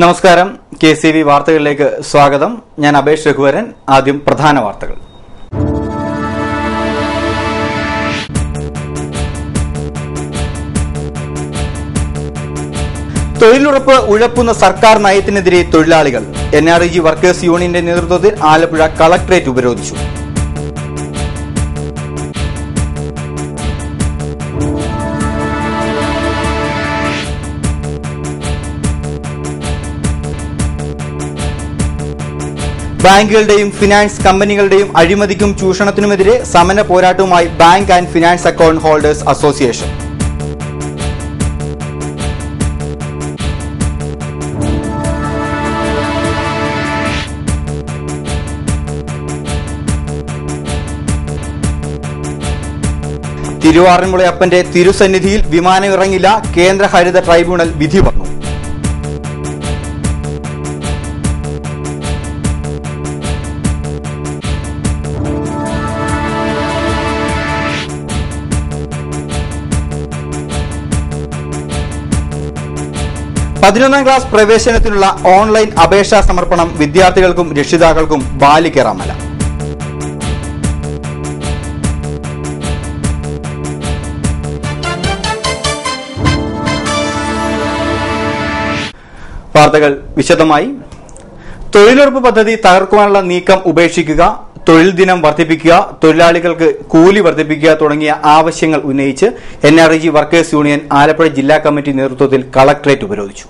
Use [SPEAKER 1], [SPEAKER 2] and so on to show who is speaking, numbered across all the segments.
[SPEAKER 1] നമസ്കാരം. KCV വാർത്തകളിലേക്ക് സ്വാഗതം. ഞാൻ അബേഷ് രഘുവരൻ. ആദ്യം പ്രധാന വാർത്തകൾ. തൊഴിലുറപ്പ് ഉഴപ്പുന്ന സർക്കാർ നയത്തിനെതിരെ തൊഴിലാളികൾ. NREG വർക്കേഴ്സ് യൂണിയന്റെ നേതൃത്വത്തിൽ ആലപ്പുഴ കളക്ടറേറ്റ് ഉപരോധിച്ചു. ബാങ്കുകളുടെയും ഫിനാൻസ് കമ്പനികളുടെയും അഴിമതിക്കും ചൂഷണത്തിനുമെതിരെ സമര പോരാട്ടവുമായി bank and finance account holders association. തിരുവാറന്മുളയപ്പന്റെ തിരുസന്നിധിയിൽ വിമാനം ഇറങ്ങില്ല. കേന്ദ്ര ഹരിത ട്രൈബ്യൂണൽ വിധി പറഞ്ഞു. പതിനൊന്നാം ക്ലാസ് പ്രവേശനത്തിനുള്ള ഓൺലൈൻ അപേക്ഷാ സമർപ്പണം വിദ്യാർത്ഥികൾക്കും രക്ഷിതാക്കൾക്കും ബാലികേറാമല. വാർത്തകൾ വിശദമായി. തൊഴിലുറപ്പ് പദ്ധതി തകർക്കുവാനുള്ള നീക്കം ഉപേക്ഷിക്കുക, തൊഴിൽ ദിനം വർദ്ധിപ്പിക്കുക, തൊഴിലാളികൾക്ക് കൂലി വർദ്ധിപ്പിക്കുക തുടങ്ങിയ ആവശ്യങ്ങൾ ഉന്നയിച്ച് NREG വർക്കേഴ്സ് യൂണിയൻ ആലപ്പുഴ ജില്ലാ കമ്മിറ്റി നേതൃത്വത്തിൽ കളക്ടറേറ്റ് ഉപരോധിച്ചു.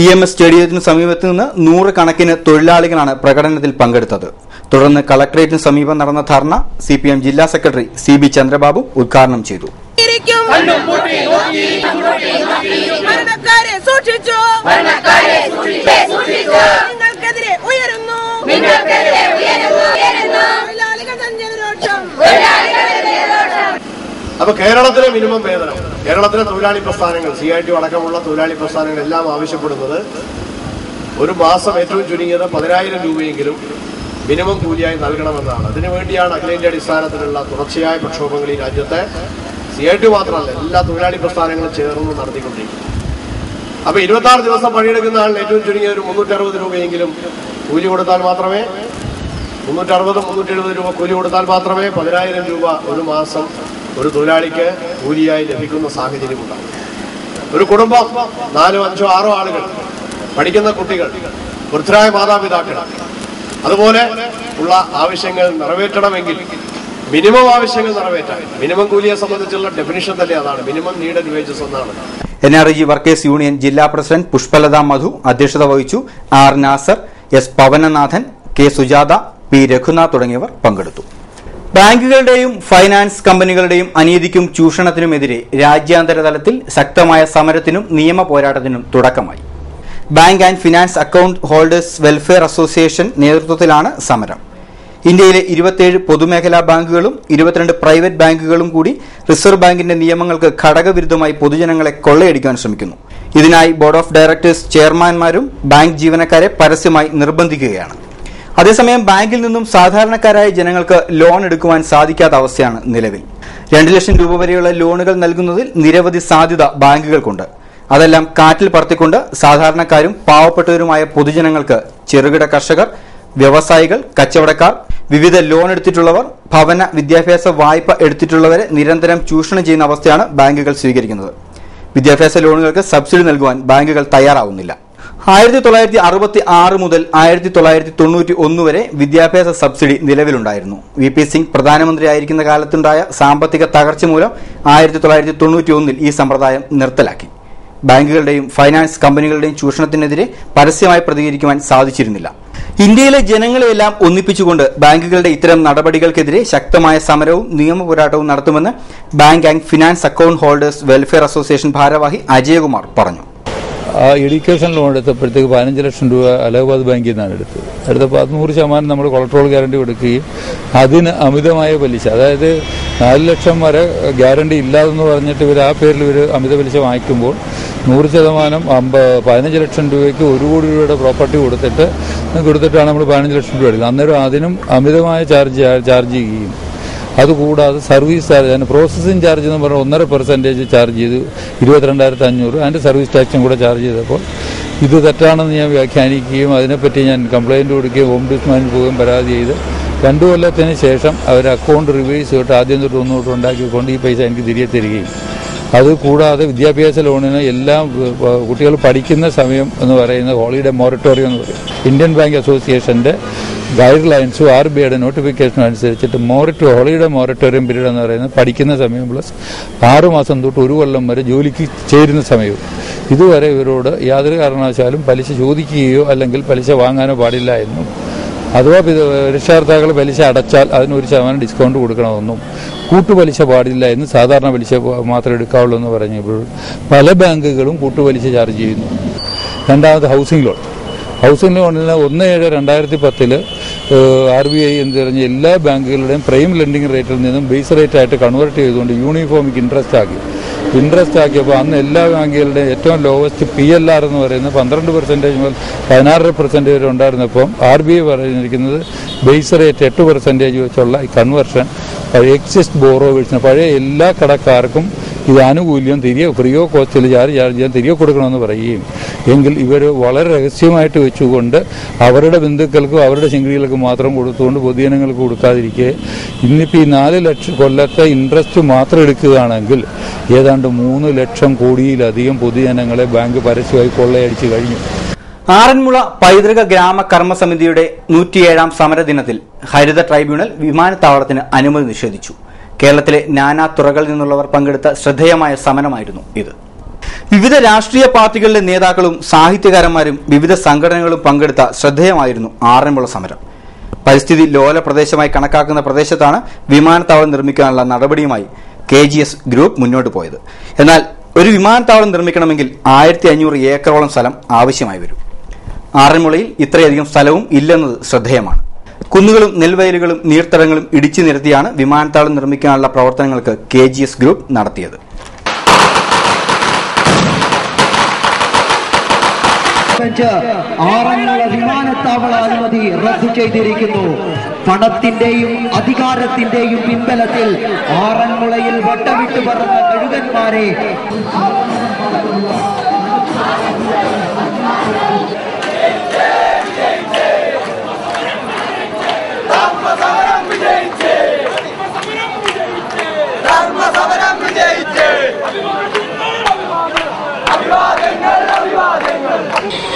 [SPEAKER 1] EMS സ്റ്റേഡിയത്തിനു സമീപത്ത് നിന്ന് 100 കണക്കിന് തൊഴിലാളികളാണ് പ്രകടനത്തിൽ പങ്കെടുത്തത്. തുടർന്ന് കളക്ടറേറ്റിന് സമീപം നടന്ന ധർണ CPM ജില്ലാ സെക്രട്ടറി CB ചന്ദ്രബാബു ഉദ്ഘാടനം ചെയ്തു.
[SPEAKER 2] അപ്പൊ കേരളത്തിലെ മിനിമം വേതനം, കേരളത്തിലെ തൊഴിലാളി പ്രസ്ഥാനങ്ങൾ, CITU അടക്കമുള്ള തൊഴിലാളി പ്രസ്ഥാനങ്ങൾ എല്ലാം ആവശ്യപ്പെടുന്നത് ഒരു മാസം ഏറ്റവും ചുരുങ്ങിയത് 10,000 രൂപയെങ്കിലും മിനിമം കൂലിയായി നൽകണമെന്നാണ്. അതിനുവേണ്ടിയാണ് അഖിലേന്ത്യാ അടിസ്ഥാനത്തിലുള്ള തുടർച്ചയായ പ്രക്ഷോഭങ്ങൾ ഈ രാജ്യത്തെ CITU മാത്രമല്ല എല്ലാ തൊഴിലാളി പ്രസ്ഥാനങ്ങളും ചേർന്ന് നടത്തിക്കൊണ്ടിരിക്കും. അപ്പൊ 26 ദിവസം പണിയെടുക്കുന്ന ആളിന് ഏറ്റവും ചുരുങ്ങിയ ഒരു 360 രൂപയെങ്കിലും കൂലി കൊടുത്താൽ മാത്രമേ 360-370 രൂപ കൂലി കൊടുത്താൽ മാത്രമേ 10,000 രൂപ ഒരു മാസം ഒരു തൊഴിലാളിക്ക് കൂലിയായി ലഭിക്കുന്ന സാഹചര്യമുണ്ടാകും. ഒരു കുടുംബം 4, 5, 6 ആളുകൾ, പഠിക്കുന്ന കുട്ടികൾ, വൃദ്ധരായ മാതാപിതാക്കൾ, അതുപോലെ ഉള്ള ആവശ്യങ്ങൾ നിറവേറ്റണമെങ്കിൽ മിനിമം ആവശ്യങ്ങൾ നിറവേറ്റാൻ മിനിമം കൂലിയെ സംബന്ധിച്ചുള്ള ഡെഫിനിഷൻ തന്നെ അതാണ്, മിനിമം നീഡഡ് വേജസ് എന്നാണ്.
[SPEAKER 1] NREG വർക്കേഴ്സ് യൂണിയൻ ജില്ലാ പ്രസിഡന്റ് പുഷ്പലത മധു അധ്യക്ഷത വഹിച്ചു. R Nasar, S Pavananathan, K Sujatha, P Raghunath തുടങ്ങിയവർ പങ്കെടുത്തു. ബാങ്കുകളുടെയും ഫൈനാൻസ് കമ്പനികളുടെയും അനീതിക്കും ചൂഷണത്തിനുമെതിരെ രാജ്യാന്തര തലത്തിൽ ശക്തമായ സമരത്തിനും നിയമ പോരാട്ടത്തിനും തുടക്കമായി. Bank and finance account holders welfare association നേതൃത്വത്തിലാണ് സമരം. ഇന്ത്യയിലെ 27 പൊതുമേഖലാ ബാങ്കുകളും 22 പ്രൈവറ്റ് ബാങ്കുകളും കൂടി റിസർവ് ബാങ്കിന്റെ നിയമങ്ങൾക്ക് ഘടകവിരുദ്ധമായി പൊതുജനങ്ങളെ കൊള്ളയടിക്കാൻ ശ്രമിക്കുന്നു. ഇതിനായി ബോർഡ് ഓഫ് ഡയറക്ടേഴ്സ് ചെയർമാൻമാരും ബാങ്ക് ജീവനക്കാരെ പരസ്യമായി നിർബന്ധിക്കുകയാണ്. അതേസമയം ബാങ്കിൽ നിന്നും സാധാരണക്കാരായ ജനങ്ങൾക്ക് ലോൺ എടുക്കുവാൻ സാധിക്കാത്ത അവസ്ഥയാണ് നിലവിൽ. 2 ലക്ഷം രൂപ വരെയുള്ള ലോണുകൾ നൽകുന്നതിൽ നിരവധി സാധ്യത ബാങ്കുകൾക്കുണ്ട്. അതെല്ലാം കാറ്റിൽ പറത്തിക്കൊണ്ട് സാധാരണക്കാരും പാവപ്പെട്ടവരുമായ പൊതുജനങ്ങൾക്ക്, ചെറുകിട കർഷകർ, വ്യവസായികൾ, കച്ചവടക്കാർ, വിവിധ ലോൺ എടുത്തിട്ടുള്ളവർ, ഭവന വിദ്യാഭ്യാസ വായ്പ എടുത്തിട്ടുള്ളവരെ നിരന്തരം ചൂഷണം ചെയ്യുന്ന അവസ്ഥയാണ് ബാങ്കുകൾ സ്വീകരിക്കുന്നത്. വിദ്യാഭ്യാസ ലോണുകൾക്ക് സബ്സിഡി നൽകുവാൻ ബാങ്കുകൾ തയ്യാറാവുന്നില്ല. 1966 മുതൽ 1991 വരെ വിദ്യാഭ്യാസ സബ്സിഡി നിലവിലുണ്ടായിരുന്നു. VP സിംഗ് പ്രധാനമന്ത്രിയായിരിക്കുന്ന കാലത്തുണ്ടായ സാമ്പത്തിക തകർച്ച മൂലം 1991 ഈ സമ്പ്രദായം നിർത്തലാക്കി. ബാങ്കുകളുടെയും ഫൈനാൻസ് കമ്പനികളുടെയും ചൂഷണത്തിനെതിരെ പരസ്യമായി പ്രതികരിക്കുവാൻ സാധിച്ചിരുന്നില്ല. ഇന്ത്യയിലെ ജനങ്ങളെയെല്ലാം ഒന്നിപ്പിച്ചുകൊണ്ട് ബാങ്കുകളുടെ ഇത്തരം നടപടികൾക്കെതിരെ ശക്തമായ സമരവും നിയമ പോരാട്ടവും നടത്തുമെന്ന് bank and finance account holders welfare association ഭാരവാഹി അജയകുമാർ പറഞ്ഞു.
[SPEAKER 3] എഡ്യൂക്കേഷൻ ലോൺ എടുത്തപ്പോഴത്തേക്ക് 15 ലക്ഷം രൂപ അലഹബാദ് ബാങ്കിൽ നിന്നാണ് എടുത്തപ്പോൾ 100% നമ്മൾ കൊളട്രോൾ ഗ്യാരണ്ടി കൊടുക്കുകയും അതിന് അമിതമായ പലിശ, അതായത് 4 ലക്ഷം വരെ ഗ്യാരണ്ടി ഇല്ലാതെന്ന് പറഞ്ഞിട്ട് ഇവർ ആ പേരിൽ ഇവർ അമിത പലിശ വാങ്ങിക്കുമ്പോൾ 100% 15 ലക്ഷം രൂപയ്ക്ക് 1 കോടി രൂപയുടെ പ്രോപ്പർട്ടി കൊടുത്തിട്ടാണ് നമ്മൾ 15 ലക്ഷം രൂപ എടുക്കുന്നത്. അന്നേരം അതിനും അമിതമായ ചാർജ് ചെയ്യുകയും അതുകൂടാതെ സർവീസ് ചാർജ്, അതിന് പ്രോസസ്സിംഗ് ചാർജ് എന്ന് പറഞ്ഞാൽ 1.5% ചാർജ് ചെയ്ത് 22,500, അതിൻ്റെ സർവീസ് ടാക്സും കൂടെ ചാർജ് ചെയ്തപ്പോൾ ഇത് തെറ്റാണെന്ന് ഞാൻ വ്യാഖ്യാനിക്കുകയും അതിനെപ്പറ്റി ഞാൻ കംപ്ലയിൻറ്റ് കൊടുക്കുകയും ഓംബുഡ്സ്മാനിൽ പോവുകയും പരാതി ചെയ്ത് 2 കൊല്ലത്തിന് ശേഷം അവർ അക്കൗണ്ട് റിവൈസ് ചെയ്തിട്ട് ആദ്യം തൊട്ട് ഒന്നോട്ട് ഉണ്ടാക്കിക്കൊണ്ട് ഈ പൈസ എനിക്ക് തിരികെ തരികയും അതുകൂടാതെ വിദ്യാഭ്യാസ ലോണിന് എല്ലാം കുട്ടികൾ പഠിക്കുന്ന സമയം എന്ന് പറയുന്നത് ഹോളിഡേ മൊറട്ടോറിയം എന്ന് പറയും. ഇന്ത്യൻ ബാങ്ക് അസോസിയേഷൻ്റെ ഗൈഡ് ലൈൻസും RBIയുടെ നോട്ടിഫിക്കേഷനും അനുസരിച്ചിട്ട് ഹോളിഡേ മൊറട്ടോറിയം പീരീഡ് എന്ന് പറയുന്നത് പഠിക്കുന്ന സമയം പ്ലസ് 6 മാസം തൊട്ട് 1 കൊല്ലം വരെ ജോലിക്ക് ചേരുന്ന സമയവും. ഇതുവരെ ഇവരോട് യാതൊരു കാരണവശാലും പലിശ ചോദിക്കുകയോ അല്ലെങ്കിൽ പലിശ വാങ്ങാനോ പാടില്ല എന്നും അഥവാ രക്ഷകർത്താക്കൾ പലിശ അടച്ചാൽ അതിന് 1% ഡിസ്കൗണ്ട് കൊടുക്കണമെന്നും കൂട്ടുപലിശ പാടില്ല എന്ന് സാധാരണ പലിശ മാത്രമേ എടുക്കാവുള്ളൂ എന്ന് പറഞ്ഞപ്പോൾ പല ബാങ്കുകളും കൂട്ടുപലിശ ചാർജ് ചെയ്യുന്നു. രണ്ടാമത് ഹൗസിംഗ് ലോണിന് 1/7/2010 RBI എന്ന് പറഞ്ഞ എല്ലാ ബാങ്കുകളുടെയും പ്രൈം ലെൻഡിംഗ് റേറ്റിൽ നിന്നും ബേസ് റേറ്റായിട്ട് കൺവേർട്ട് ചെയ്തുകൊണ്ട് യൂണിഫോമിക് ഇൻട്രസ്റ്റ് ആക്കിയപ്പോൾ അന്ന് എല്ലാ ബാങ്കുകളുടെയും ഏറ്റവും ലോവസ്റ്റ് PLR എന്ന് പറയുന്നത് 12% മുതൽ 16% വരെ ഉണ്ടായിരുന്നപ്പം RBI പറഞ്ഞിരിക്കുന്നത് ബേസ് റേറ്റ് 8% വെച്ചുള്ള ഈ കൺവേർഷൻ എക്സിസ്റ്റ് ബോറോവേഴ്സിന് പഴയ എല്ലാ കടക്കാർക്കും ഇത് ആനുകൂല്യം ഫ്രീയോ കോസ്റ്റിൽ ചാർജ് ചെയ്യാൻ തിരികെ കൊടുക്കണമെന്ന് പറയുകയും എങ്കിൽ ഇവർ വളരെ രഹസ്യമായിട്ട് വെച്ചുകൊണ്ട് അവരുടെ ബന്ധുക്കൾക്കും അവരുടെ ശിങ്കിടികൾക്കും മാത്രം കൊടുത്തുകൊണ്ട് പൊതുജനങ്ങൾക്ക് കൊടുക്കാതിരിക്കെ ഇന്നിപ്പോൾ ഈ 4 ലക്ഷം കൊല്ലത്തെ ഇൻട്രസ്റ്റ് മാത്രം എടുക്കുകയാണെങ്കിൽ ഏതാണ്ട് 3 ലക്ഷം കോടിയിലധികം പൊതുജനങ്ങളെ ബാങ്ക് പരസ്യമായി കൊള്ളയടിച്ചു കഴിഞ്ഞു.
[SPEAKER 1] ആറന്മുള പൈതൃക ഗ്രാമ കർമ്മസമിതിയുടെ 107ാം സമരദിനത്തിൽ ഹരിത ട്രൈബ്യൂണൽ വിമാനത്താവളത്തിന് അനുമതി നിഷേധിച്ചു. കേരളത്തിലെ നാനാ തുറകളിൽ നിന്നുള്ളവർ പങ്കെടുത്ത ശ്രദ്ധേയമായ സമരമായിരുന്നു ഇത്. വിവിധ രാഷ്ട്രീയ പാർട്ടികളിലെ നേതാക്കളും സാഹിത്യകാരന്മാരും വിവിധ സംഘടനകളും പങ്കെടുത്ത ശ്രദ്ധേയമായിരുന്നു ആറന്മുള സമരം. പരിസ്ഥിതി ലോല പ്രദേശമായി കണക്കാക്കുന്ന പ്രദേശത്താണ് വിമാനത്താവളം നിർമ്മിക്കാനുള്ള നടപടിയുമായി KGS ഗ്രൂപ്പ് മുന്നോട്ട് പോയത്. എന്നാൽ ഒരു വിമാനത്താവളം നിർമ്മിക്കണമെങ്കിൽ 1500 ഏക്കറോളം സ്ഥലം ആവശ്യമായി വരും. ആറന്മുളയിൽ ഇത്രയധികം സ്ഥലവും ഇല്ലെന്നത് ശ്രദ്ധേയമാണ്. കുന്നുകളും നെൽവയലുകളും നീർത്തടങ്ങളും ഇടിച്ചു നിരത്തിയാണ് വിമാനത്താവളം നിർമ്മിക്കാനുള്ള പ്രവർത്തനങ്ങൾക്ക് KGS ഗ്രൂപ്പ് നടത്തിയത്.
[SPEAKER 4] ആറന്മുള വിമാനത്താവള അനുമതി റദ്ദു ചെയ്തിരിക്കുന്നു. പണത്തിന്റെയും അധികാരത്തിന്റെയും പിൻബലത്തിൽ ആറന്മുളയിൽ വട്ടവിട്ട് പറന്ന കഴുകന്മാരെ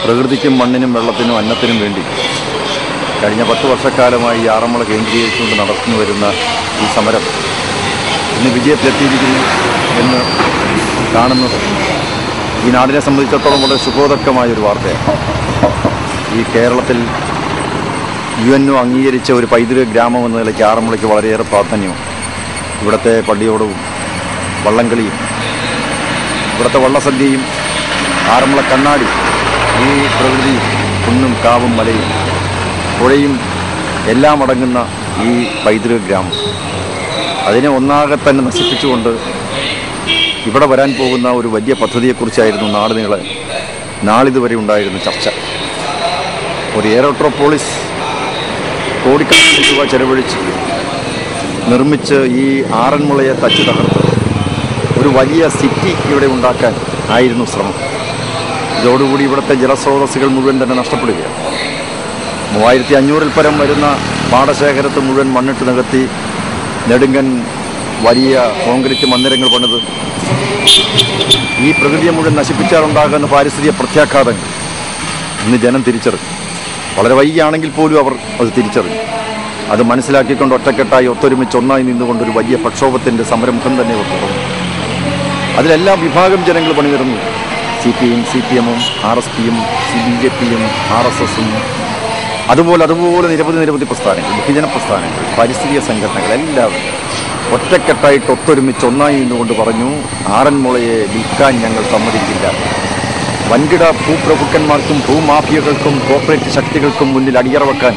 [SPEAKER 5] പ്രകൃതിക്കും മണ്ണിനും വെള്ളത്തിനും അന്നത്തിനും വേണ്ടി കഴിഞ്ഞ 10 വർഷക്കാലമായി ആറന്മുള കേന്ദ്രീകരിച്ചുകൊണ്ട് നടന്നു വരുന്ന ഈ സമരം ഇന്ന് വിജയത്തിലെത്തിയിരിക്കുന്നു എന്ന് കാണുന്നത് ഈ നാടിനെ സംബന്ധിച്ചിടത്തോളം വളരെ സുഖോദക്കമായൊരു വാർത്തയാണ്. ഈ കേരളത്തിൽ UNO അംഗീകരിച്ച ഒരു പൈതൃക ഗ്രാമം എന്ന നിലയ്ക്ക് ആറന്മുളയ്ക്ക് വളരെയേറെ പ്രാധാന്യവും ഇവിടുത്തെ പള്ളിയോടവും വള്ളംകളിയും ഇവിടുത്തെ വള്ളസദ്യയും ആറന്മുള കണ്ണാടി ഈ പ്രകൃതി കുന്നും കാവും മലയും പുഴയും എല്ലാം അടങ്ങുന്ന ഈ പൈതൃക ഗ്രാമം അതിനെ ഒന്നാകെ തന്നെ നശിപ്പിച്ചുകൊണ്ട് ഇവിടെ വരാൻ പോകുന്ന ഒരു വലിയ പദ്ധതിയെക്കുറിച്ചായിരുന്നു നാളിതുവരെ ഉണ്ടായിരുന്ന ചർച്ച. ഒരു എയറോട്രോപോളിസ് കോടിക്കണക്കിന് രൂപ ചെലവഴിച്ച് നിർമ്മിച്ച് ഈ ആറന്മുളയെ തച്ചു തകർത്ത് ഒരു വലിയ സിറ്റി ഇവിടെ ഉണ്ടാക്കാൻ ആയിരുന്നു ശ്രമം. ഇതോടുകൂടി ഇവിടുത്തെ ജലസ്രോതസ്സുകൾ മുഴുവൻ തന്നെ നഷ്ടപ്പെടുകയാണ്. 3500-ൽ പരം വരുന്ന പാടശേഖരത്ത് മുഴുവൻ മണ്ണിട്ട് നികത്തി നെടുങ്കൻ വലിയ കോൺക്രീറ്റ് മന്ദിരങ്ങൾ പണിത് ഈ പ്രകൃതിയെ മുഴുവൻ നശിപ്പിച്ചാലുണ്ടാകുന്ന പാരിസ്ഥിതിക പ്രത്യാഘാതങ്ങൾ ഇന്ന് ജനം തിരിച്ചറിഞ്ഞു. വളരെ വൈകിയാണെങ്കിൽ പോലും അവർ അത് തിരിച്ചറിഞ്ഞു. അത് മനസ്സിലാക്കിക്കൊണ്ട് ഒറ്റക്കെട്ടായി ഒത്തൊരുമിച്ച് ഒന്നായി നിന്നുകൊണ്ടൊരു വലിയ പ്രക്ഷോഭത്തിൻ്റെ സമരമുഖം തന്നെ അവർ തുറന്നു. അതിലെല്ലാ വിഭാഗം ജനങ്ങൾ പണിനിരന്നു. CPIയും CPM-ഉം RSPയും BJPയും RSSും അതുപോലെ നിരവധി പ്രസ്ഥാനങ്ങൾ, ബഹുജന പ്രസ്ഥാനങ്ങൾ, പാരിസ്ഥിതിക സംഘടനകൾ എല്ലാവരും ഒറ്റക്കെട്ടായിട്ട് ഒത്തൊരുമിച്ച് ഒന്നായി നിന്നുകൊണ്ട് പറഞ്ഞു, ആറന്മുളയെ വിൽക്കാൻ ഞങ്ങൾ സമ്മതിക്കില്ല. വൻകിട ഭൂപ്രഭുക്കന്മാർക്കും ഭൂമാഫിയകൾക്കും കോർപ്പറേറ്റ് ശക്തികൾക്കും മുന്നിൽ അടിയറവെക്കാൻ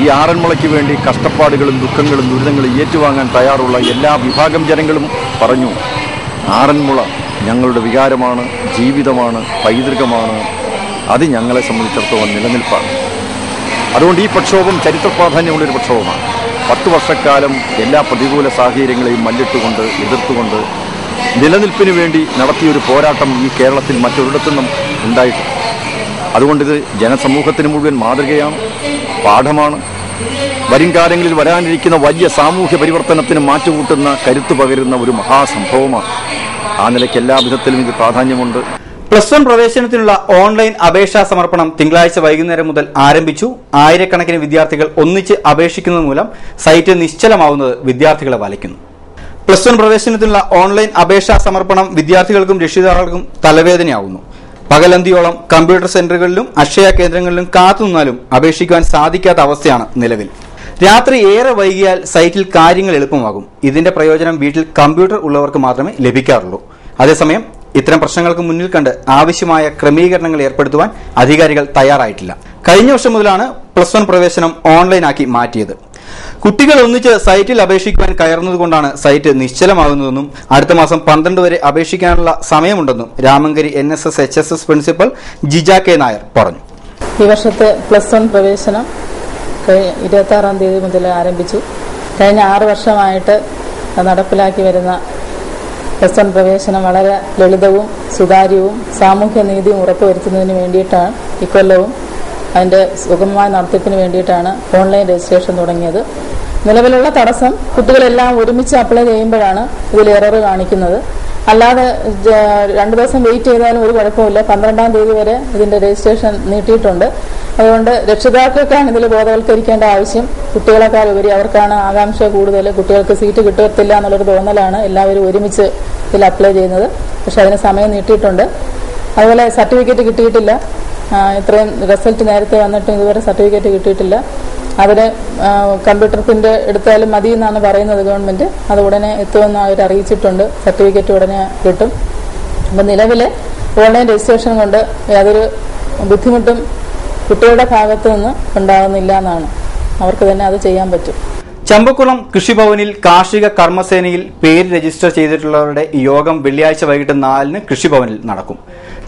[SPEAKER 5] ഈ ആറന്മുളയ്ക്ക് വേണ്ടി കഷ്ടപ്പാടുകളും ദുഃഖങ്ങളും ദുരിതങ്ങളും ഏറ്റുവാങ്ങാൻ തയ്യാറുള്ള എല്ലാ വിഭാഗം ജനങ്ങളും പറഞ്ഞു, ആറന്മുള ഞങ്ങളുടെ വികാരമാണ്, ജീവിതമാണ്, പൈതൃകമാണ്, അത് ഞങ്ങളെ സംബന്ധിച്ചിടത്തോളം നിലനിൽപ്പാണ്. അതുകൊണ്ട് ഈ പ്രക്ഷോഭം ചരിത്ര പ്രാധാന്യമുള്ളൊരു പ്രക്ഷോഭമാണ്. 10 വർഷക്കാലം എല്ലാ പ്രതികൂല സാഹചര്യങ്ങളെയും മല്ലിട്ടുകൊണ്ട് എതിർത്തുകൊണ്ട് നിലനിൽപ്പിന് വേണ്ടി നടത്തിയൊരു പോരാട്ടം ഈ കേരളത്തിൽ മറ്റൊരിടത്തും ഉണ്ടായിട്ടില്ല. അതുകൊണ്ടിത് ജനസമൂഹത്തിന് മുഴുവൻ മാതൃകയാണ്, പാഠമാണ്. വരും കാലങ്ങളിൽ വരാനിരിക്കുന്ന വലിയ സാമൂഹ്യ പരിവർത്തനത്തിന് മാറ്റുകൂട്ടുന്ന കരുത്തു പകരുന്ന ഒരു മഹാസംഭവമാണ്. ആ നിലയ്ക്ക് എല്ലാ വിധത്തിലും ഇത് പ്രാധാന്യമുണ്ട്.
[SPEAKER 1] പ്ലസ് 1 പ്രവേശനത്തിനുള്ള ഓൺലൈൻ അപേക്ഷാ സമർപ്പണം തിങ്കളാഴ്ച വൈകുന്നേരം മുതൽ ആരംഭിച്ചു. ആയിരക്കണക്കിന് വിദ്യാർത്ഥികൾ ഒന്നിച്ച് അപേക്ഷിക്കുന്നത് മൂലം സൈറ്റ് നിശ്ചലമാവുന്നത് വിദ്യാർത്ഥികളെ വലയ്ക്കുന്നു. പ്ലസ് 1 പ്രവേശനത്തിനുള്ള ഓൺലൈൻ അപേക്ഷാ സമർപ്പണം വിദ്യാർത്ഥികൾക്കും രക്ഷിതാക്കൾക്കും തലവേദനയാവുന്നു. പകലന്തിയോളം കമ്പ്യൂട്ടർ സെന്ററുകളിലും അക്ഷയ കേന്ദ്രങ്ങളിലും കാത്തുനിന്നാലും അപേക്ഷിക്കുവാൻ സാധിക്കാത്ത അവസ്ഥയാണ് നിലവിൽ. രാത്രി ഏറെ വൈകിയാൽ സൈറ്റിൽ കാര്യങ്ങൾ എളുപ്പമാകും. ഇതിന്റെ പ്രയോജനം വീട്ടിൽ കമ്പ്യൂട്ടർ ഉള്ളവർക്ക് മാത്രമേ ലഭിക്കാറുള്ളൂ. അതേസമയം ഇത്തരം പ്രശ്നങ്ങൾക്ക് മുന്നിൽ കണ്ട് ആവശ്യമായ ക്രമീകരണങ്ങൾ ഏർപ്പെടുത്തുവാൻ അധികാരികൾ തയ്യാറായിട്ടില്ല. കഴിഞ്ഞ വർഷം മുതലാണ് പ്ലസ് 1 പ്രവേശനം ഓൺലൈനാക്കി മാറ്റിയത്. കുട്ടികൾ ഒന്നിച്ച് സൈറ്റിൽ അപേക്ഷിക്കുവാൻ കയറുന്നതുകൊണ്ടാണ് സൈറ്റ് നിശ്ചലമാകുന്നതെന്നും അടുത്ത മാസം 12 വരെ അപേക്ഷിക്കാനുള്ള സമയമുണ്ടെന്നും Ramankary NSS HSS principal Jija K Nair പറഞ്ഞു.
[SPEAKER 6] ഈ വർഷത്തെ പ്ലസ് 1 പ്രവേശനം 26-ാം തീയതി മുതൽ ആരംഭിച്ചു. കഴിഞ്ഞ 6 വർഷമായിട്ട് നടപ്പിലാക്കി വരുന്ന പ്ലസ് 1 പ്രവേശനം വളരെ ലളിതവും സുതാര്യവും സാമൂഹ്യ നീതിയും ഉറപ്പുവരുത്തുന്നതിന് വേണ്ടിയിട്ടാണ് ഇക്കൊല്ലവും അതിന്റെ സുഗമമായ നടത്തിപ്പിന് വേണ്ടിയിട്ടാണ് ഓൺലൈൻ രജിസ്ട്രേഷൻ തുടങ്ങിയത്. നിലവിലുള്ള തടസ്സം കുട്ടികളെല്ലാം ഒരുമിച്ച് അപ്ലൈ ചെയ്യുമ്പോഴാണ് ഇതിൽ എറർ കാണിക്കുന്നത്. അല്ലാതെ 2 ദിവസം വെയിറ്റ് ചെയ്താലും ഒരു കുഴപ്പമില്ല. 12-ാം തീയതി വരെ ഇതിന്റെ രജിസ്ട്രേഷൻ നീട്ടിയിട്ടുണ്ട്. അതുകൊണ്ട് രക്ഷിതാക്കൾക്കാണ് ഇതിൽ ബോധവൽക്കരിക്കേണ്ട ആവശ്യം. കുട്ടികളെക്കാൾ ഉപരി അവർക്കാണ് ആകാംക്ഷ കൂടുതൽ. കുട്ടികൾക്ക് സീറ്റ് കിട്ടത്തില്ല എന്നുള്ളൊരു തോന്നലാണ് എല്ലാവരും ഒരുമിച്ച് ഇതിൽ അപ്ലൈ ചെയ്യുന്നത്. പക്ഷെ അതിന് സമയം നീട്ടിയിട്ടുണ്ട്. അതുപോലെ സർട്ടിഫിക്കറ്റ് കിട്ടിയിട്ടില്ല. ഇത്രയും റിസൾട്ട് നേരത്തെ വന്നിട്ടും ഇതുവരെ സർട്ടിഫിക്കറ്റ് കിട്ടിയിട്ടില്ല. അതിന് കമ്പ്യൂട്ടർ പ്രിന്റ് എടുത്താലും മതി എന്നാണ് പറയുന്നത് ഗവൺമെന്റ്. അത് ഉടനെ എത്തുമെന്ന് അവർ അറിയിച്ചിട്ടുണ്ട്. സർട്ടിഫിക്കറ്റ് ഉടനെ കിട്ടും. അപ്പം നിലവിലെ ഓൺലൈൻ രജിസ്ട്രേഷൻ കൊണ്ട് യാതൊരു ബുദ്ധിമുട്ടും കുട്ടികളുടെ ഭാഗത്തു നിന്ന് ഉണ്ടാകുന്നില്ല എന്നാണ്. അവർക്ക് തന്നെ അത് ചെയ്യാൻ പറ്റും.
[SPEAKER 1] ചമ്പക്കുളം കൃഷിഭവനിൽ കാർഷിക കർമ്മസേനയിൽ പേര് രജിസ്റ്റർ ചെയ്തിട്ടുള്ളവരുടെ യോഗം വെള്ളിയാഴ്ച വൈകിട്ട് 4-ന് കൃഷിഭവനിൽ നടക്കും.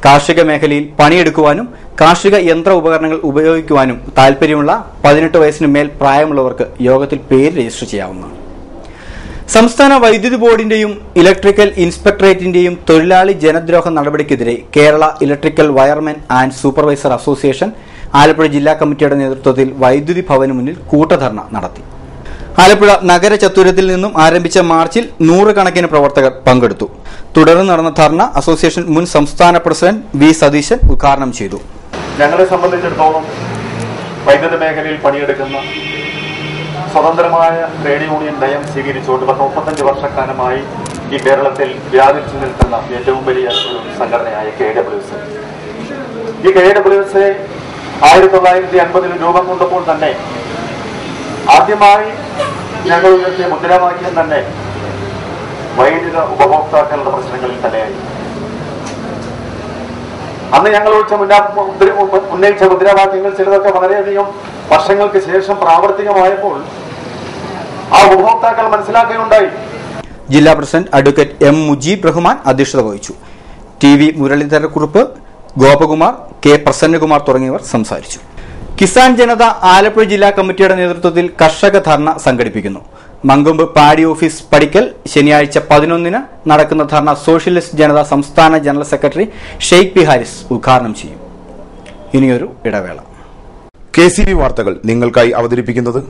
[SPEAKER 1] കാർഷിക മേഖലയിൽ പണിയെടുക്കുവാനും കാർഷിക യന്ത്ര ഉപകരണങ്ങൾ ഉപയോഗിക്കുവാനും താൽപര്യമുള്ള 18 വയസ്സിന് മേൽ പ്രായമുള്ളവർക്ക് യോഗത്തിൽ പേര് രജിസ്റ്റർ ചെയ്യാവുന്നതാണ്. സംസ്ഥാന വൈദ്യുതി ബോർഡിന്റെയും ഇലക്ട്രിക്കൽ ഇൻസ്പെക്ടറേറ്റിന്റെയും തൊഴിലാളി ജനദ്രോഹ നടപടിക്കെതിരെ Kerala electrical wiremen and supervisor association Alappuzha ജില്ലാ കമ്മിറ്റിയുടെ നേതൃത്വത്തിൽ വൈദ്യുതി ഭവന് മുന്നിൽ കൂട്ടധർണ നടത്തി. ആലപ്പുഴ നഗര ചത്തുരത്തിൽ നിന്നും ആരംഭിച്ച മാർച്ചിൽ 100 കണക്കിന് പ്രവർത്തകർ പങ്കെടുത്തു. തുടർന്ന് നടന്ന ധർണ അസോസിയേഷൻ മുൻ സംസ്ഥാന പ്രസിഡന്റ് വി സതീശൻ ഉദ്ഘാടനം ചെയ്തു.
[SPEAKER 7] ഞങ്ങളെ സംബന്ധിച്ചിടത്തോളം വൈദ്യുത മേഖലയിൽ പണിയെടുക്കുന്ന സ്വതന്ത്രമായ ട്രേഡ് യൂണിയൻ നയം സ്വീകരിച്ചുകൊണ്ട് 35 വർഷക്കാലമായി ഈ കേരളത്തിൽ വ്യാപിച്ചു നിൽക്കുന്ന ഏറ്റവും വലിയ ഒരു സംഘടനയായ KWS. ഈ KWS 1950 രൂപം കൊണ്ടപ്പോൾ തന്നെ ആദ്യമായി ഞങ്ങൾ ഉയർത്തിയ മുദ്രാവാക്യം തന്നെ വൈദ്യുത ഉപഭോക്താക്കളുടെ പ്രശ്നങ്ങളിൽ തന്നെയായി. അന്ന് ഞങ്ങൾ ഉന്നയിച്ച മുദ്രാവാക്യങ്ങൾ ചിലതൊക്കെ വളരെയധികം വർഷങ്ങൾക്ക് ശേഷം പ്രാവർത്തികമായപ്പോൾ ആ ഉപഭോക്താക്കൾ മനസ്സിലാക്കുകയുണ്ടായി.
[SPEAKER 1] ജില്ലാ president advocate M Mujeeb Rahman അധ്യക്ഷത വഹിച്ചു. TV മുരളീധരക്കുറുപ്പ്, ഗോപകുമാർ, K പ്രസന്നകുമാർ തുടങ്ങിയവർ സംസാരിച്ചു. കിസാൻ ജനത ആലപ്പുഴ ജില്ലാ കമ്മിറ്റിയുടെ നേതൃത്വത്തിൽ കർഷക ധർണ സംഘടിപ്പിക്കുന്നു. മങ്കൊമ്പ് പാടി ഓഫീസ് പടിക്കൽ ശനിയാഴ്ച 11-ന് നടക്കുന്ന ധർണ സോഷ്യലിസ്റ്റ് ജനത സംസ്ഥാന general secretary Sheikh P Haris ഉദ്ഘാടനം ചെയ്യും. ഇനിയൊരു ഇടവേള.
[SPEAKER 8] KCV വാർത്തകൾ നിങ്ങൾക്കായി അവതരിപ്പിക്കുന്നത്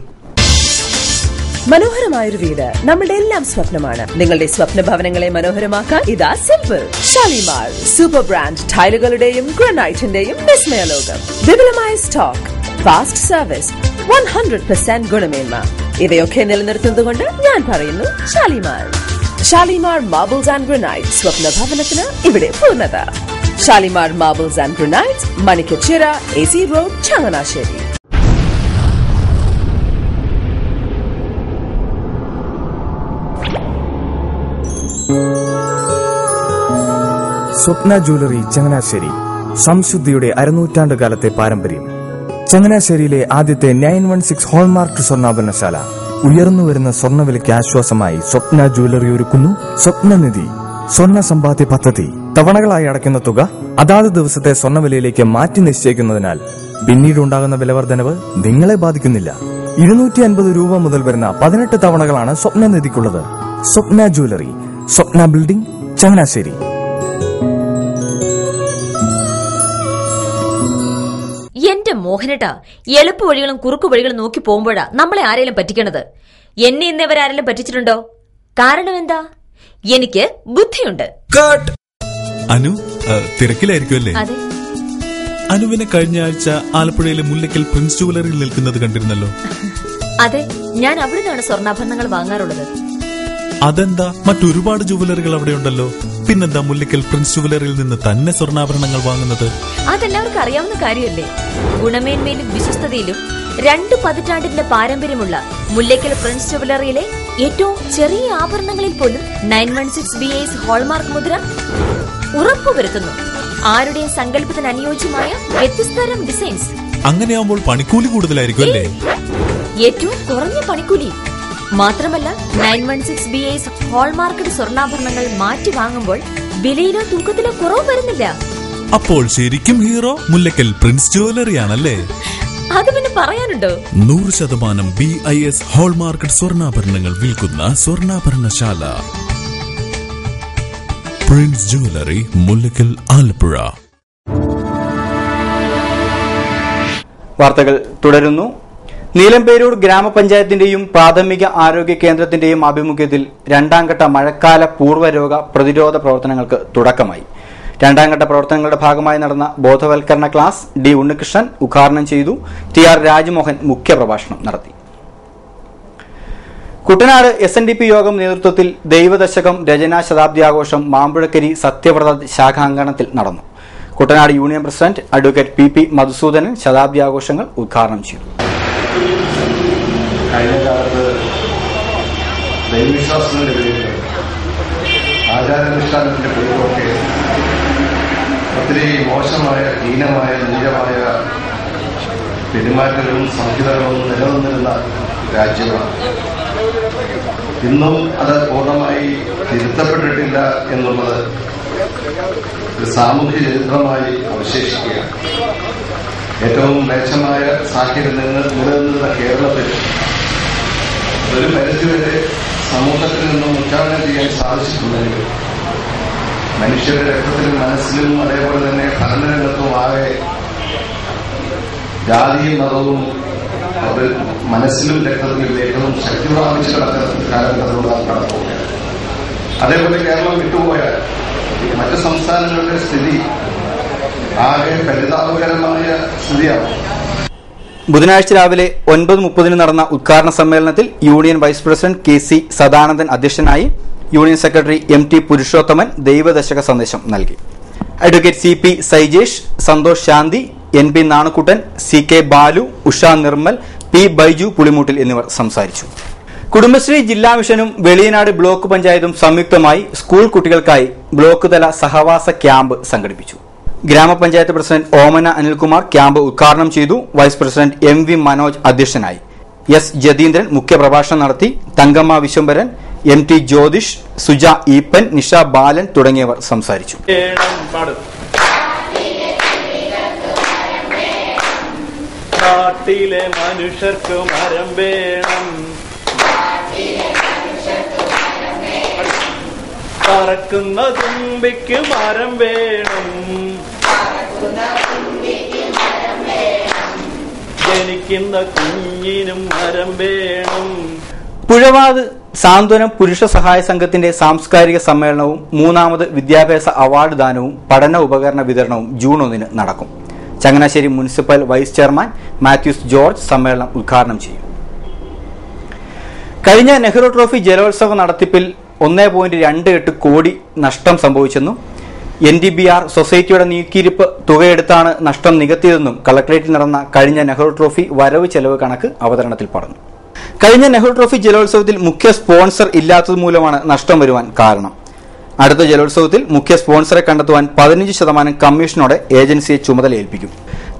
[SPEAKER 9] മനോഹരമായൊരു വീട് നമ്മുടെ എല്ലാം സ്വപ്നമാണ്. നിങ്ങളുടെ സ്വപ്ന ഭവനങ്ങളെ മനോഹരമാക്കാൻ ഇതാ സിമ്പിൾ ഷാലിമാർ സൂപ്പർ ബ്രാൻഡ് ടൈലുകളുടെയും ഗ്രാനൈറ്റിന്റെയും വിസ്മയ ലോകം. വിപുലമായ സ്റ്റോക്ക്, ഫാസ്റ്റ് സർവീസ്, 100% ഗുണമേന്മ ഇവയൊക്കെ നിലനിർത്തുന്നതുകൊണ്ട് ഞാൻ പറയുന്നു Shalimar. Shalimar marbles and granite, സ്വപ്ന ഭവനത്തിന് ഇവിടെ പൂർണ്ണത. Shalimar marbles and granite, Manikkachira, AC road, Changanassery.
[SPEAKER 10] Swapna jewellery Changanassery, സംശുദ്ധിയുടെ അരനൂറ്റാണ്ട് കാലത്തെ പാരമ്പര്യം. ചങ്ങനാശ്ശേരിയിലെ ആദ്യത്തെ 916 ഹോൾമാർക്ക് സ്വർണ്ണാഭരണശാല. ഉയർന്നുവരുന്ന സ്വർണ്ണവിലയ്ക്ക് ആശ്വാസമായി സ്വപ്ന ജ്വല്ലറി ഒരുക്കുന്നു സ്വപ്നനിധി സ്വർണ്ണ സമ്പാദ്യ പദ്ധതി. തവണകളായി അടയ്ക്കുന്ന തുക അതാത് ദിവസത്തെ സ്വർണ്ണവിലയിലേക്ക് മാറ്റി നിശ്ചയിക്കുന്നതിനാൽ പിന്നീടുണ്ടാകുന്ന വിലവർദ്ധനവ് നിങ്ങളെ ബാധിക്കുന്നില്ല. 250 രൂപ മുതൽ വരുന്ന 18 തവണകളാണ് സ്വപ്നനിധിക്കുള്ളത്. സ്വപ്ന ജ്വല്ലറി, സ്വപ്ന ബിൽഡിംഗ്, ചങ്ങനാശ്ശേരി.
[SPEAKER 11] മോഹനേട്ടാ, എളുപ്പ വഴികളും കുറുക്കു വഴികളും നോക്കി പോകുമ്പോഴാ നമ്മളെ ആരെങ്കിലും പറ്റിക്കണത്. എന്നെ ഇന്നവരാരെങ്കിലും പറ്റിച്ചിട്ടുണ്ടോ? കാരണം എന്താ? എനിക്ക് ബുദ്ധിയുണ്ട്.
[SPEAKER 12] അനു തിരക്കിലായിരിക്കും അല്ലേ?
[SPEAKER 11] അതെ.
[SPEAKER 12] അനുവിനെ കഴിഞ്ഞ ആഴ്ച ആലപ്പുഴയിലെ മുല്ലയ്ക്കൽ പ്രിൻസ് ജുവലറിയിൽ നിൽക്കുന്നത് കണ്ടിരുന്നല്ലോ.
[SPEAKER 11] അതെ, ഞാൻ അവിടെ നിന്നാണ് സ്വർണ്ണാഭരണങ്ങൾ വാങ്ങാറുള്ളത്.
[SPEAKER 12] അതെന്താ, മറ്റൊരുപാട് ജുവലറികൾ അവിടെ ഉണ്ടല്ലോ, പിന്നെന്താ മുല്ലയ്ക്കൽ പ്രിൻസ് ജുവലറിയിൽ നിന്ന് തന്നെ സ്വർണ്ണാഭരണങ്ങൾ വാങ്ങുന്നത്?
[SPEAKER 11] അതെല്ലാവർക്കും അറിയാവുന്ന കാര്യമല്ലേ. ഗുണമേന്മയിലും വിശ്വസ്തതയിലും 2 പതിറ്റാണ്ടിന്റെ പാരമ്പര്യമുള്ള മുല്ലയ്ക്കൽ പ്രിൻസ് ജുവലറിയിലെ ഏറ്റവും ചെറിയ ആഭരണങ്ങളിൽ പോലും 916 BIS ഹോൾമാർക്ക് മുദ്ര ഉറപ്പുവരുത്തുന്നു. ആരുടെയും സങ്കല്പത്തിന് അനുയോജ്യമായ വ്യത്യസ്തതരം ഡിസൈൻസ്.
[SPEAKER 12] അങ്ങനെയാവുമ്പോൾ പണിക്കൂലി കൂടുതലായിരിക്കും അല്ലേ?
[SPEAKER 11] ഏറ്റവും കുറഞ്ഞ പണിക്കൂലി മാത്രമല്ല, 916 BIS ഹോൾമാർക്കഡ് സ്വർണ്ണാഭരണങ്ങൾ മാറ്റി വാങ്ങുമ്പോൾ വിലയിലോ തൂക്കത്തിലോ കുറവ് വരുന്നില്ല.
[SPEAKER 12] അപ്പോൾ ശരിക്കും ഹീറോ മുല്ലയ്ക്കൽ പ്രിൻസ് ജുവലറിയാണല്ലേ?
[SPEAKER 11] അത് പിന്നെ പറയാനുണ്ടോ?
[SPEAKER 12] 100% BIS ഹോൾമാർക്കഡ് സ്വർണ്ണാഭരണങ്ങൾ വിൽക്കുന്ന സ്വർണ്ണാഭരണശാല പ്രിൻസ് ജുവലറി, മുല്ലയ്ക്കൽ, ആലപ്പുഴ.
[SPEAKER 1] വാർത്തകൾ തുടരുന്നു. നീലമ്പേരൂർ ഗ്രാമപഞ്ചായത്തിന്റെയും പ്രാഥമിക ആരോഗ്യ കേന്ദ്രത്തിന്റെയും ആഭിമുഖ്യത്തിൽ 2ാം ഘട്ട മഴക്കാല പൂർവ്വരോഗ പ്രതിരോധ പ്രവർത്തനങ്ങൾക്ക് തുടക്കമായി. 2ാം ഘട്ട പ്രവർത്തനങ്ങളുടെ ഭാഗമായി നടന്ന ബോധവൽക്കരണ ക്ലാസ് ഡി ഉണ്ണികൃഷ്ണൻ ഉദ്ഘാടനം ചെയ്തു. TR രാജ്മോഹൻ മുഖ്യപ്രഭാഷണം നടത്തി. കുട്ടനാട് SNDP യോഗം നേതൃത്വത്തിൽ ദൈവദശകം രചനാ ശതാബ്ദി മാമ്പുഴക്കരി സത്യവ്രത ശാഖാങ്കണത്തിൽ നടന്നു. Kuttanad union president advocate PP Madhusoodanan ശതാബ്ദി ആഘോഷങ്ങൾ ഉദ്ഘാടനം ചെയ്തു.
[SPEAKER 7] കഴിഞ്ഞ കാലത്ത് ദൈവവിശ്വാസങ്ങളുടെ പേരിൽ, ആചാരാനുഷ്ഠാനത്തിന്റെ പേരിലൊക്കെ ഒത്തിരി മോശമായ, ഹീനമായ, നീചമായ പെരുമാറ്റങ്ങളും സംഹിതകളും നിലനിന്നിരുന്ന രാജ്യമാണ്. ഇന്നും അത് പൂർണ്ണമായി തിരുത്തപ്പെട്ടിട്ടില്ല എന്നുള്ളത് ഒരു സാമൂഹ്യ ചരിത്രമായി അവശേഷിക്കുകയാണ്. ഏറ്റവും മെച്ചമായ സാഹചര്യം നിലനിന്നിരുന്ന കേരളത്തിൽ ഒരു പരിധിവരെ സമൂഹത്തിൽ നിന്നും ഉച്ചാരണം ചെയ്യാൻ സാധിച്ചിട്ടുണ്ടെങ്കിൽ മനുഷ്യരുടെ രക്തത്തിലും മനസ്സിലും അതേപോലെ തന്നെ ഭരണരംഗത്തും ആകെ ജാതിയും മതവും അത് മനസ്സിലും രക്തത്തിലും ഏറ്റവും ശക്തി പ്രാപിച്ച് കിടക്കുന്ന കാലഘട്ടത്തിലൂടെ കടന്നുപോവുകയാണ്. അതേപോലെ കേരളം വിട്ടുപോയാൽ മറ്റ് സംസ്ഥാനങ്ങളുടെ സ്ഥിതി ആകെ പരിതാപകരമായ സ്ഥിതിയാണ്.
[SPEAKER 1] ബുധനാഴ്ച രാവിലെ 9:30 നടന്ന ഉദ്ഘാടന സമ്മേളനത്തിൽ union vice president KC Sadanandan അധ്യക്ഷനായി. യൂണിയൻ സെക്രട്ടറി MT പുരുഷോത്തമൻ ദൈവദശക സന്ദേശം നൽകി. Advocate CP Saijesh, Santhosh Shanthi, NB Nanukuttan, CK Balu, Usha Nirmal, P Baiju Pulimoottil എന്നിവർ സംസാരിച്ചു. കുടുംബശ്രീ ജില്ലാ മിഷനും വെളിയനാട് ബ്ലോക്ക് പഞ്ചായത്തും സംയുക്തമായി സ്കൂൾ കുട്ടികൾക്കായി ബ്ലോക്ക് തല സഹവാസ ക്യാമ്പ് സംഘടിപ്പിച്ചു. ഗ്രാമപഞ്ചായത്ത് പ്രസിഡന്റ് ഓമന അനിൽകുമാർ ക്യാമ്പ് ഉദ്ഘാടനം ചെയ്തു. വൈസ് പ്രസിഡന്റ് MV മനോജ് അധ്യക്ഷനായി. S ജതീന്ദ്രൻ മുഖ്യപ്രഭാഷണം നടത്തി. തങ്കമ്മ വിശ്വംഭരൻ, MT ജ്യോതിഷ്, സുജ ഈപ്പൻ, നിഷ ബാലൻ തുടങ്ങിയവർ സംസാരിച്ചു.
[SPEAKER 13] നാട്ടിലെ മനുഷ്യർക്ക് മരം വേണം, പറക്കുന്ന തുമ്പിക്ക് മരം വേണം, ജനിക്കുന്ന കുഞ്ഞിനും മരം വേണം.
[SPEAKER 1] പുഴവാത് സാന്ത്വനം പുരുഷ സഹായ സംഘത്തിന്റെ സാംസ്കാരിക സമ്മേളനവും 3ാമത് വിദ്യാഭ്യാസ അവാർഡ് ദാനവും പഠന ഉപകരണ വിതരണവും ജൂൺ 1 നടക്കും. Changanassery municipal vice chairman Mathews George സമ്മേളനം ഉദ്ഘാടനം ചെയ്യും. കഴിഞ്ഞ നെഹ്റു ട്രോഫി ജലോത്സവ നടത്തിപ്പിൽ 1.28 കോടി നഷ്ടം സംഭവിച്ചെന്നും NDBR സൊസൈറ്റിയുടെ നീക്കിയിരിപ്പ് തുകയെടുത്താണ് നഷ്ടം നികത്തിയതെന്നും കളക്ടറേറ്റിൽ നടന്ന കഴിഞ്ഞ നെഹ്റു ട്രോഫി വരവ് ചെലവ് കണക്ക് അവതരണത്തിൽ പറഞ്ഞു. കഴിഞ്ഞ നെഹ്റു ട്രോഫി ജലോത്സവത്തിൽ മുഖ്യ സ്പോൺസർ ഇല്ലാത്തതുമൂലമാണ് നഷ്ടം വരുവാൻ കാരണം. അടുത്ത ജലോത്സവത്തിൽ മുഖ്യ സ്പോൺസറെ കണ്ടെത്തുവാൻ 15% കമ്മീഷനോടെ ഏജൻസിയെ ചുമതലയേൽപ്പിക്കും.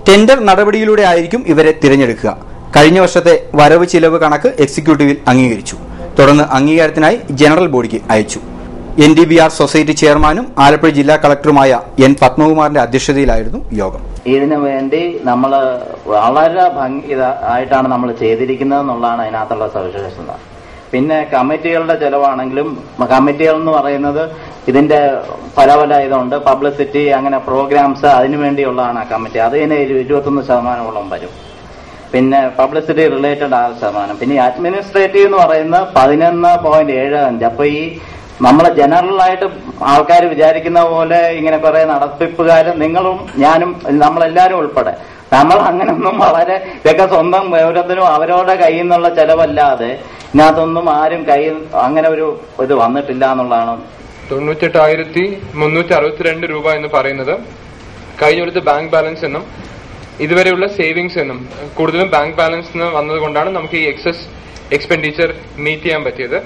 [SPEAKER 1] ടെൻഡർ നടപടിയിലൂടെ ആയിരിക്കും ഇവരെ തിരഞ്ഞെടുക്കുക. കഴിഞ്ഞ വർഷത്തെ വരവ് ചിലവ് കണക്ക് എക്സിക്യൂട്ടീവിൽ അംഗീകരിച്ചു. തുടർന്ന് അംഗീകാരത്തിനായി ജനറൽ ബോഡിക്ക് അയച്ചു. NDBR സൊസൈറ്റി ചെയർമാനും ആലപ്പുഴ ജില്ലാ കളക്ടറുമായ N പത്മകുമാറിന്റെ അധ്യക്ഷതയിലായിരുന്നു യോഗം.
[SPEAKER 14] ഇതിനു വേണ്ടി നമ്മൾ വളരെ ഭംഗിയായിട്ടാണ് നമ്മൾ ചെയ്തിരിക്കുന്നത് എന്നുള്ളതാണ് അതിനകത്തുള്ള സവിശേഷത. പിന്നെ കമ്മിറ്റികളുടെ ചെലവാണെങ്കിലും കമ്മിറ്റികൾ എന്ന് പറയുന്നത് ഇതിന്റെ പല ഇതുണ്ട്, പബ്ലിസിറ്റി, അങ്ങനെ പ്രോഗ്രാംസ്, അതിനു വേണ്ടിയുള്ളതാണ് ആ കമ്മിറ്റി. അതിന് 21% വരും. പിന്നെ പബ്ലിസിറ്റി റിലേറ്റഡ് 6%. പിന്നെ അഡ്മിനിസ്ട്രേറ്റീവ് എന്ന് പറയുന്നത് 11.75. അപ്പൊ ഈ നമ്മളെ ജനറലായിട്ട് ആൾക്കാർ വിചാരിക്കുന്ന പോലെ ഇങ്ങനെ കുറെ നടത്തിപ്പുകാരും നിങ്ങളും ഞാനും നമ്മളെല്ലാരും ഉൾപ്പെടെ നമ്മൾ അങ്ങനെയൊന്നും വളരെ ഇതൊക്കെ സ്വന്തം ഓരോരുത്തരും അവരവരുടെ കയ്യിൽ നിന്നുള്ള ചെലവല്ലാതെ ഇതിനകത്തൊന്നും ആരും കയ്യിൽ അങ്ങനെ ഒരു ഇത് വന്നിട്ടില്ല എന്നുള്ളതാണ്.
[SPEAKER 15] 98,362 രൂപ എന്ന് പറയുന്നത് കഴിഞ്ഞ കൊല്ലത്തെ ബാങ്ക് ബാലൻസ് എന്നും ഇതുവരെയുള്ള സേവിങ്സ് എന്നും കൂടുതലും ബാങ്ക് ബാലൻസ് വന്നതുകൊണ്ടാണ് നമുക്ക് ഈ എക്സസ് എക്സ്പെൻഡിച്ചർ മീറ്റ് ചെയ്യാൻ പറ്റിയത്.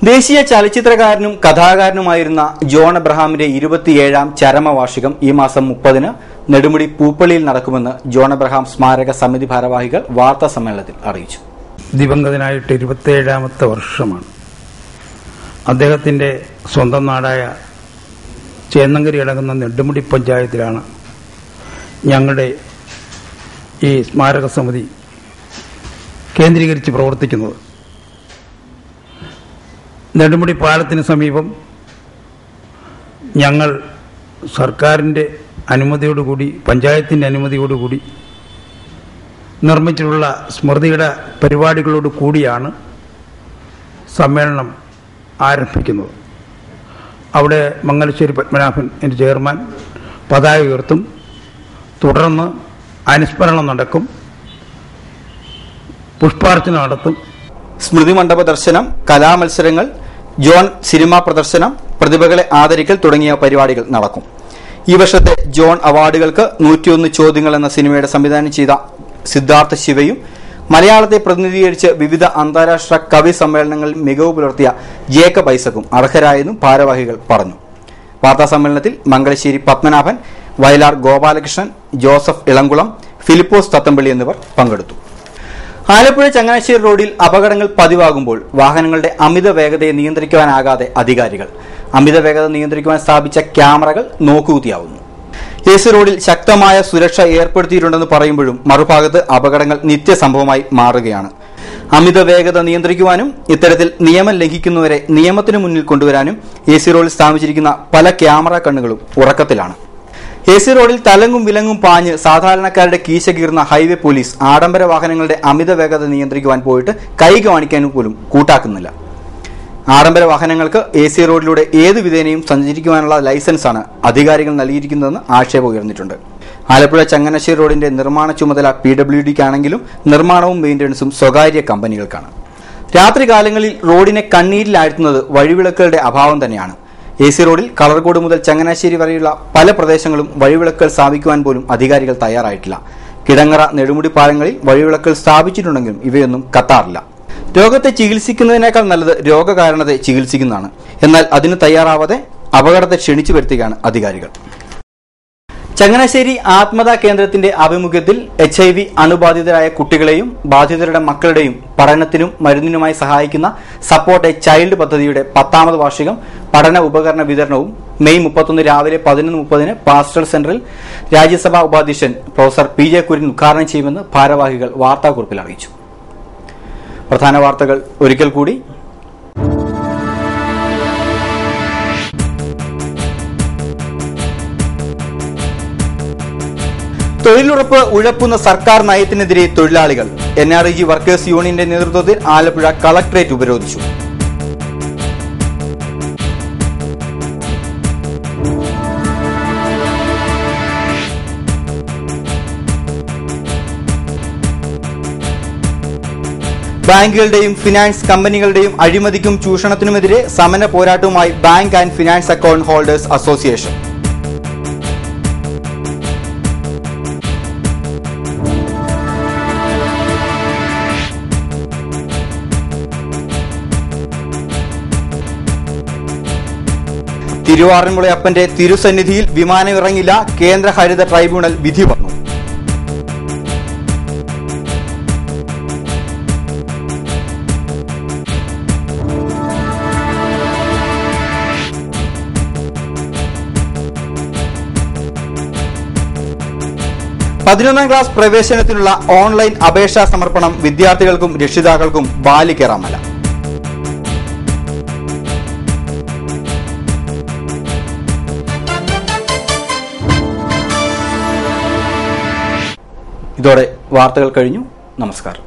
[SPEAKER 1] ദേശീയ ചലച്ചിത്രകാരനും കഥാകാരനുമായിരുന്ന ജോൺ എബ്രഹാമിന്റെ 27ാം ചരമവാർഷികം ഈ മാസം 30-ന് നെടുമുടി പൂപ്പള്ളിയിൽ നടക്കുമെന്ന് ജോൺ എബ്രഹാം സ്മാരക സമിതി ഭാരവാഹികൾ വാർത്താ സമ്മേളനത്തിൽ അറിയിച്ചു.
[SPEAKER 16] ദിവംഗതനായിട്ട് 27ാമത്തെ വർഷമാണ്. അദ്ദേഹത്തിന്റെ സ്വന്തം നാടായ ചേന്നങ്കരി അടങ്ങുന്ന നെടുമുടി പഞ്ചായത്തിലാണ് ഞങ്ങളുടെ ഈ സ്മാരക സമിതി കേന്ദ്രീകരിച്ച് പ്രവർത്തിക്കുന്നത്. നെടുമുടി പാലത്തിന് സമീപം ഞങ്ങൾ സർക്കാരിൻ്റെ അനുമതിയോടുകൂടി, പഞ്ചായത്തിൻ്റെ അനുമതിയോടുകൂടി നിർമ്മിച്ചിട്ടുള്ള സ്മൃതിയുടെ പരിപാടികളോട് കൂടിയാണ് സമ്മേളനം ആരംഭിക്കുന്നത്. അവിടെ മംഗലശ്ശേരി പത്മനാഭൻ എൻ്റെ ചെയർമാൻ പതാക ഉയർത്തും. തുടർന്ന് അനുസ്മരണം നടക്കും, പുഷ്പാർച്ചന നടത്തും.
[SPEAKER 1] സ്മൃതി മണ്ഡപ ദർശനം, കലാമത്സരങ്ങൾ, ജോൺ സിനിമാ പ്രദർശനം, പ്രതിഭകളെ ആദരിക്കൽ തുടങ്ങിയ പരിപാടികൾ നടക്കും. ഈ വർഷത്തെ ജോൺ അവാർഡുകൾക്ക് 101 ചോദ്യങ്ങൾ എന്ന സിനിമയുടെ സംവിധാനം ചെയ്ത സിദ്ധാർത്ഥ ശിവയും മലയാളത്തെ പ്രതിനിധീകരിച്ച് വിവിധ അന്താരാഷ്ട്ര കവി സമ്മേളനങ്ങളിൽ മികവ് പുലർത്തിയ ജേക്കബ് ഐസക്കും അർഹരായെന്നും ഭാരവാഹികൾ പറഞ്ഞു. വാർത്താ സമ്മേളനത്തിൽ മംഗലശ്ശേരി പത്മനാഭൻ, വയലാർ ഗോപാലകൃഷ്ണൻ, ജോസഫ് ഇളംകുളം, ഫിലിപ്പോസ് തത്തമ്പള്ളി എന്നിവർ പങ്കെടുത്തു. ആലപ്പുഴ ചങ്ങനാശ്ശേരി റോഡിൽ അപകടങ്ങൾ പതിവാകുമ്പോൾ വാഹനങ്ങളുടെ അമിത വേഗതയെ നിയന്ത്രിക്കുവാനാകാതെ അധികാരികൾ അമിത വേഗത നിയന്ത്രിക്കുവാൻ സ്ഥാപിച്ച ക്യാമറകൾ നോക്കുകുത്തിയാവുന്നു. AC റോഡിൽ ശക്തമായ സുരക്ഷ ഏർപ്പെടുത്തിയിട്ടുണ്ടെന്ന് പറയുമ്പോഴും മറുഭാഗത്ത് അപകടങ്ങൾ നിത്യസംഭവമായി മാറുകയാണ്. അമിത വേഗത നിയന്ത്രിക്കുവാനും ഇത്തരത്തിൽ നിയമം ലംഘിക്കുന്നവരെ നിയമത്തിനു മുന്നിൽ കൊണ്ടുവരാനും AC റോഡിൽ സ്ഥാപിച്ചിരിക്കുന്ന പല ക്യാമറ കണ്ണുകളും ഉറക്കത്തിലാണ്. AC റോഡിൽ തലങ്ങും വിലങ്ങും പാഞ്ഞ് സാധാരണക്കാരുടെ കീശ കീർന്ന ഹൈവേ പോലീസ് ആഡംബര വാഹനങ്ങളുടെ അമിത വേഗത നിയന്ത്രിക്കുവാൻ പോയിട്ട് കൈ കാണിക്കാനും പോലും കൂട്ടാക്കുന്നില്ല. ആഡംബര വാഹനങ്ങൾക്ക് AC റോഡിലൂടെ ഏതു വിധേനയും സഞ്ചരിക്കുവാനുള്ള ലൈസൻസാണ് അധികാരികൾ നൽകിയിരിക്കുന്നതെന്ന് ആക്ഷേപം ഉയർന്നിട്ടുണ്ട്. ആലപ്പുഴ ചങ്ങനാശ്ശേരി റോഡിന്റെ നിർമ്മാണ ചുമതല PWDക്കാണെങ്കിലും നിർമ്മാണവും മെയിന്റനൻസും സ്വകാര്യ കമ്പനികൾക്കാണ്. രാത്രികാലങ്ങളിൽ റോഡിനെ കണ്ണീരിലാഴ്ത്തുന്നത് വഴിവിളക്കുകളുടെ അഭാവം തന്നെയാണ്. AC റോഡിൽ കളർകോട് മുതൽ ചങ്ങനാശ്ശേരി വരെയുള്ള പല പ്രദേശങ്ങളും വഴിവിളക്കുകൾ സ്ഥാപിക്കുവാൻ പോലും അധികാരികൾ തയ്യാറായിട്ടില്ല. കിടങ്ങറ, നെടുമുടി പാലങ്ങളിൽ വഴിവിളക്കുകൾ സ്ഥാപിച്ചിട്ടുണ്ടെങ്കിലും ഇവയൊന്നും കത്താറില്ല. രോഗത്തെ ചികിത്സിക്കുന്നതിനേക്കാൾ നല്ലത് രോഗകാരണത്തെ ചികിത്സിക്കുന്നതാണ്. എന്നാൽ അതിന് തയ്യാറാവാതെ അപകടത്തെ ക്ഷണിച്ചു വരുത്തുകയാണ് അധികാരികൾ. ചങ്ങനാശ്ശേരി ആത്മദാ കേന്ദ്രത്തിന്റെ ആഭിമുഖ്യത്തിൽ HIV അണുബാധിതരായ കുട്ടികളെയും ബാധിതരുടെ മക്കളുടെയും പഠനത്തിനും മരുന്നിനുമായി സഹായിക്കുന്ന സപ്പോർട്ട് എ ചൈൽഡ് പദ്ധതിയുടെ 10ാമത് വാർഷികം പഠന ഉപകരണ വിതരണവും മെയ് 31 രാവിലെ 11:30 പാസ്റ്റൽ സെന്ററിൽ രാജ്യസഭാ ഉപാധ്യക്ഷൻ പ്രൊഫസർ PJ കുര്യൻ ഉദ്ഘാടനം ചെയ്യുമെന്ന് ഭാരവാഹികൾ വാർത്താക്കുറിപ്പിൽ അറിയിച്ചു. പ്രധാന വാർത്തകൾ ഒരിക്കൽ കൂടി. തൊഴിലുറപ്പ് ഉഴപ്പുന്ന സർക്കാർ നയത്തിനെതിരെ തൊഴിലാളികൾ. NREG വർക്കേഴ്സ് യൂണിയന്റെ നേതൃത്വത്തിൽ ആലപ്പുഴ കളക്ടറേറ്റ് ഉപരോധിച്ചു. ബാങ്കുകളുടെയും ഫിനാൻസ് കമ്പനികളുടെയും അഴിമതിക്കും ചൂഷണത്തിനുമെതിരെ സമര പോരാട്ടവുമായി bank and finance account holders association. തിരുവാറന്മുളയപ്പന്റെ തിരുസന്നിധിയിൽ വിമാനമിറങ്ങില്ല, കേന്ദ്ര ഹരിത ട്രൈബ്യൂണൽ വിധി വന്നു. പതിനൊന്നാം ക്ലാസ് പ്രവേശനത്തിനുള്ള ഓൺലൈൻ അപേക്ഷാ സമർപ്പണം വിദ്യാർത്ഥികൾക്കും രക്ഷിതാക്കൾക്കും ബാലികേറാമല. ഇതോടെ വാർത്തകൾ കഴിഞ്ഞു. നമസ്കാരം.